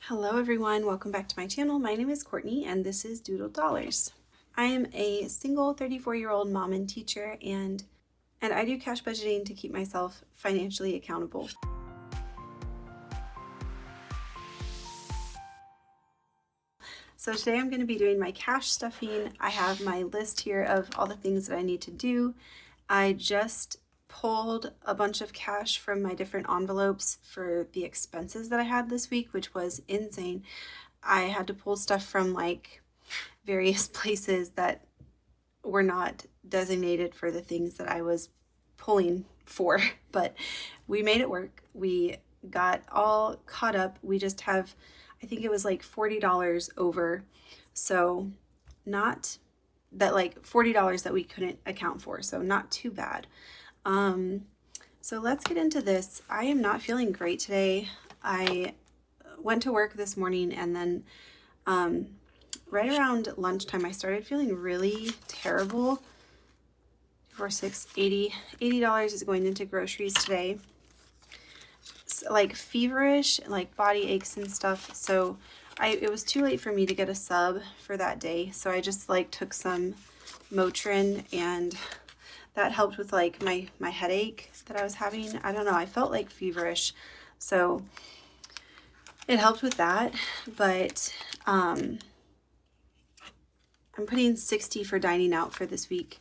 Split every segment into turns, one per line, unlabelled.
Hello everyone, welcome back to my channel. My name is Courtney and this is Doodle Dollars. I am a single 34-year-old mom and teacher and I do cash budgeting to keep myself financially accountable. So today I'm going to be doing my cash stuffing. I have my list here of all the things that I need to do. I just pulled a bunch of cash from my different envelopes for the expenses that I had this week, which was insane. I had to pull stuff from like various places that were not designated for the things that I was pulling for, but we made it work. We got all caught up. We just have, I think it was like $40 over. So not that, like $40 that we couldn't account for. So not too bad. So let's get into this. I am not feeling great today. I went to work this morning and then right around lunchtime I started feeling really terrible. For $80 is going into groceries today. So, like feverish, like body aches and stuff. So it was too late for me to get a sub for that day. So I just like took some Motrin and that helped with like my headache that I was having. I don't know, I felt like feverish, so it helped with that. But I'm putting 60 for dining out for this week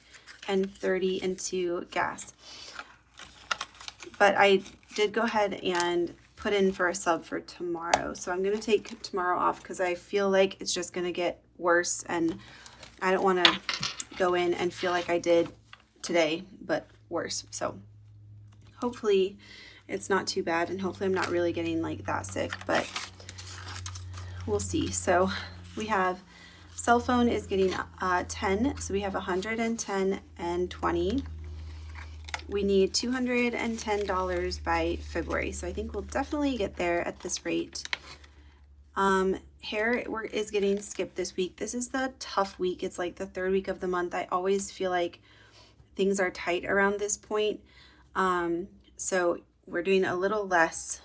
and 30 into gas. But I did go ahead and put in for a sub for tomorrow, so I'm going to take tomorrow off because I feel like it's just going to get worse and I don't want to go in and feel like I did today, but worse. So hopefully it's not too bad and hopefully I'm not really getting like that sick, but we'll see. So we have cell phone is getting 10, so we have 110 and 20. We need $210 by February, so I think we'll definitely get there at this rate. Hair is getting skipped this week. This is the tough week. It's like the third week of the month. I always feel like things are tight around this point. So we're doing a little less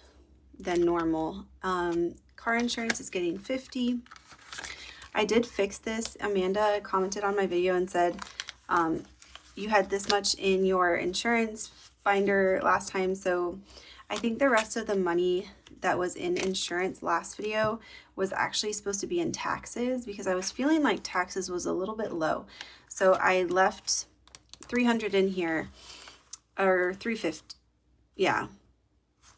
than normal. Car insurance is getting 50. I did fix this. Amanda commented on my video and said, you had this much in your insurance binder last time. So I think the rest of the money that was in insurance last video was actually supposed to be in taxes because I was feeling like taxes was a little bit low. So I left 300 in here, or 350, yeah,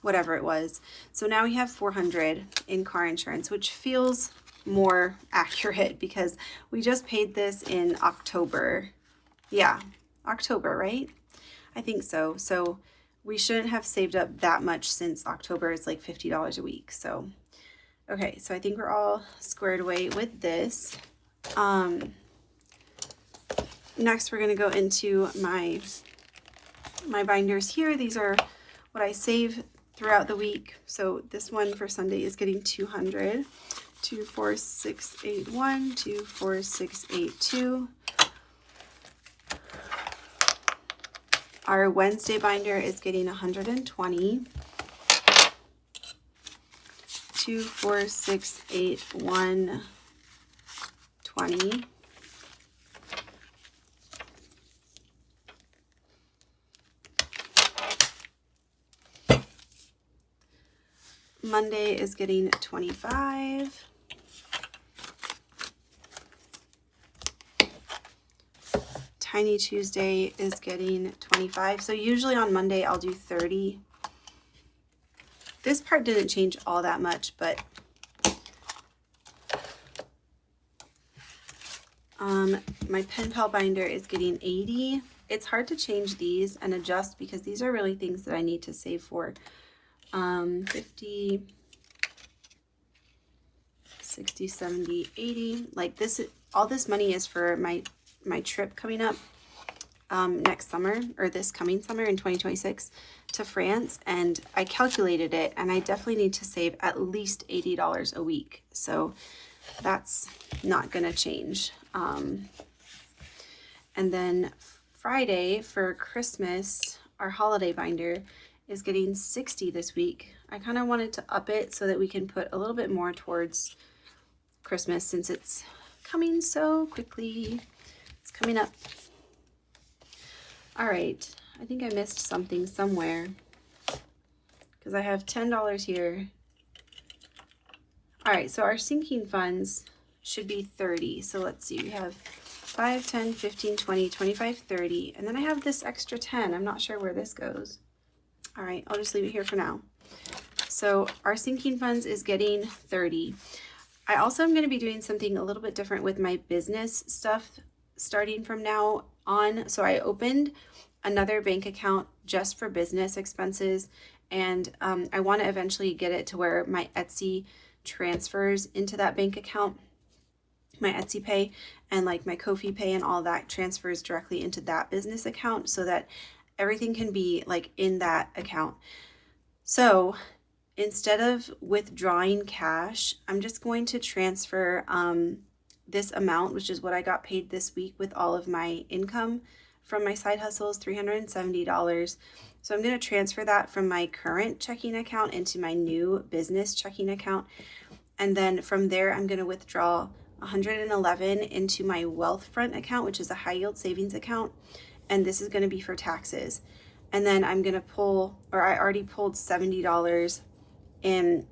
whatever it was. So now we have 400 in car insurance, which feels more accurate because we just paid this in October. Yeah, October, right? I think so. So we shouldn't have saved up that much since October. It's like $50 a week. So, okay, so I think we're all squared away with this. Next, we're going to go into my binders here. These are what I save throughout the week. So this one for Sunday is getting 200, 24681, 24682. Our Wednesday binder is getting 120, 24681, 20. Monday is getting 25. Tiny Tuesday is getting 25. So usually on Monday I'll do 30. This part didn't change all that much, but my pen pal binder is getting 80. It's hard to change these and adjust because these are really things that I need to save for. 50, 60, 70, 80. Like this, all this money is for my trip coming up next summer, or this coming summer in 2026 to France, and I calculated it and I definitely need to save at least $80 a week. So that's not gonna change. And then Friday for Christmas, our holiday binder is getting 60 this week. I kind of wanted to up it so that we can put a little bit more towards Christmas since it's coming so quickly. It's coming up. All right, I think I missed something somewhere because I have $10 here. All right, so our sinking funds should be 30. So let's see, we have 5, 10, 15, 20, 25, 30, and then I have this extra 10. I'm not sure where this goes. All right, I'll just leave it here for now. So our sinking funds is getting 30. I also am going to be doing something a little bit different with my business stuff starting from now on. So I opened another bank account just for business expenses, and I want to eventually get it to where my Etsy transfers into that bank account. My Etsy Pay and like my Ko-fi Pay and all that transfers directly into that business account so that everything can be like in that account. So instead of withdrawing cash, I'm just going to transfer this amount, which is what I got paid this week with all of my income from my side hustles, $370. So I'm going to transfer that from my current checking account into my new business checking account. And then from there, I'm going to withdraw 111 into my Wealthfront account, which is a high yield savings account. And this is going to be for taxes. And then I'm going to pull, or I already pulled $70 in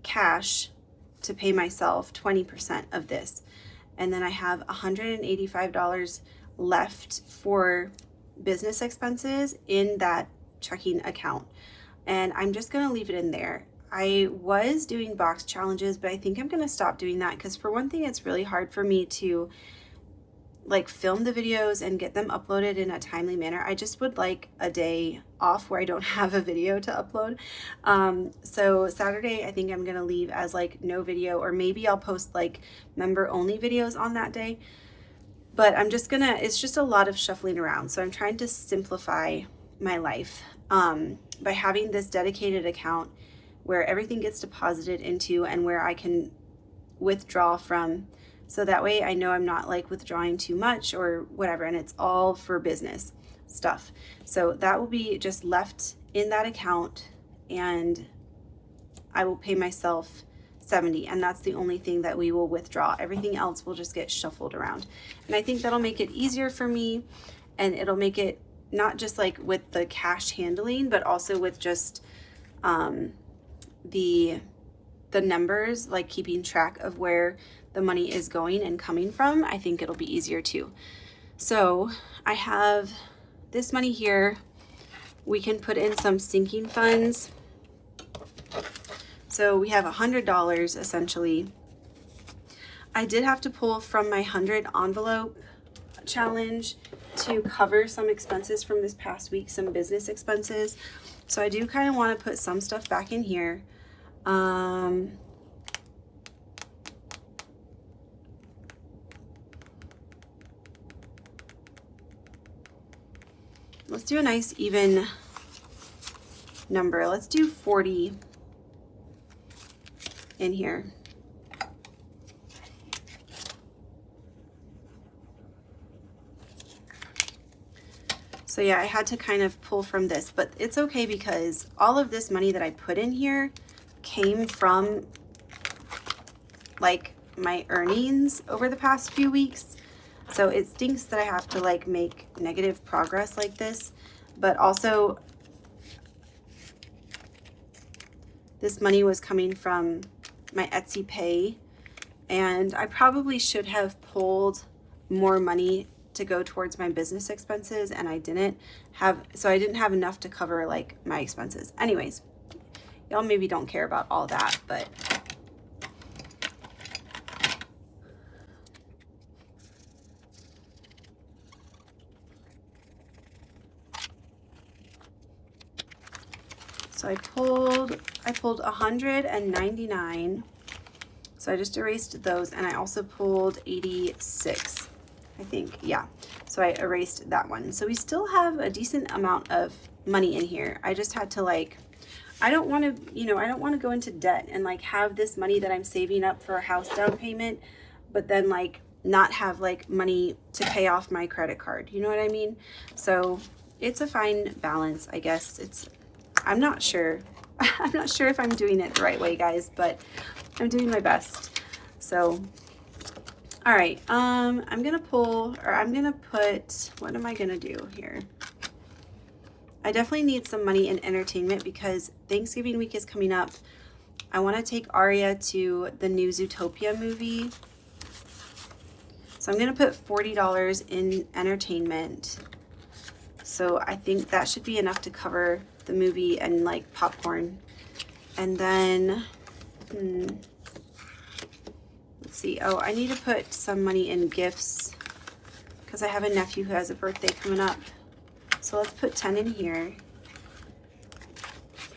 cash to pay myself 20% of this. And then I have $185 left for business expenses in that checking account. And I'm just going to leave it in there. I was doing box challenges, but I think I'm going to stop doing that because for one thing, it's really hard for me to like film the videos and get them uploaded in a timely manner. I just would like a day off where I don't have a video to upload. So Saturday, I think I'm going to leave as like no video, or maybe I'll post like member only videos on that day. But I'm just gonna, it's just a lot of shuffling around. So I'm trying to simplify my life by having this dedicated account where everything gets deposited into and where I can withdraw from. So that way I know I'm not like withdrawing too much or whatever, and it's all for business stuff. So that will be just left in that account, and I will pay myself 70, and that's the only thing that we will withdraw. Everything else will just get shuffled around. And I think that'll make it easier for me, and it'll make it not just like with the cash handling, but also with just the numbers, like keeping track of where the money is going and coming from. I think it'll be easier too. So I have this money here. We can put in some sinking funds. So we have $100 essentially. I did have to pull from my 100 envelope challenge to cover some expenses from this past week, some business expenses. So I do kind of want to put some stuff back in here. Let's do a nice even number. Let's do 40 in here. So yeah, I had to kind of pull from this, but it's okay because all of this money that I put in here came from like my earnings over the past few weeks. So it stinks that I have to like make negative progress like this, but also this money was coming from my Etsy Pay, and I probably should have pulled more money to go towards my business expenses, and I didn't have, so I didn't have enough to cover like my expenses. Anyways, y'all maybe don't care about all that, but so I pulled 199. So I just erased those, and I also pulled 86, I think. Yeah. So I erased that one. So we still have a decent amount of money in here. I just had to like, I don't want to, you know, I don't want to go into debt and like have this money that I'm saving up for a house down payment, but then like not have like money to pay off my credit card. You know what I mean? So it's a fine balance, I guess. I'm not sure. I'm not sure if I'm doing it the right way, guys, but I'm doing my best. So, all right, I'm gonna pull, or I'm gonna put, what am I gonna do here? I definitely need some money in entertainment because Thanksgiving week is coming up. I want to take Aria to the new Zootopia movie. So I'm going to put $40 in entertainment. So I think that should be enough to cover the movie and like popcorn. And then, let's see. Oh, I need to put some money in gifts because I have a nephew who has a birthday coming up. So let's put 10 in here.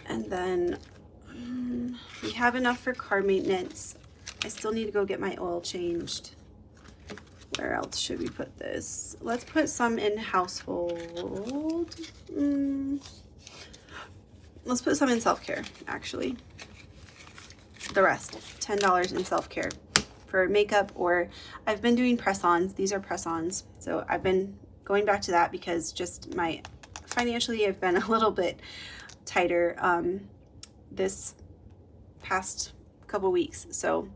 And then we have enough for car maintenance. I still need to go get my oil changed. Where else should we put this? Let's put some in household. Let's put some in self-care, actually. The rest, $10 in self-care for makeup, or I've been doing press-ons. These are press-ons. So I've been going back to that because just financially I've been a little bit tighter this past couple weeks. So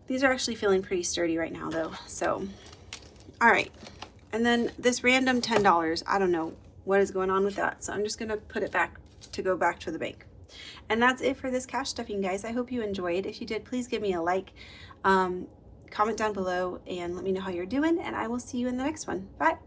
these are actually feeling pretty sturdy right now though. So, all right. And then this random $10, I don't know what is going on with that. So I'm just going to put it back to go back to the bank. And that's it for this cash stuffing, guys. I hope you enjoyed. If you did, please give me a like, comment down below and let me know how you're doing, and I will see you in the next one. Bye.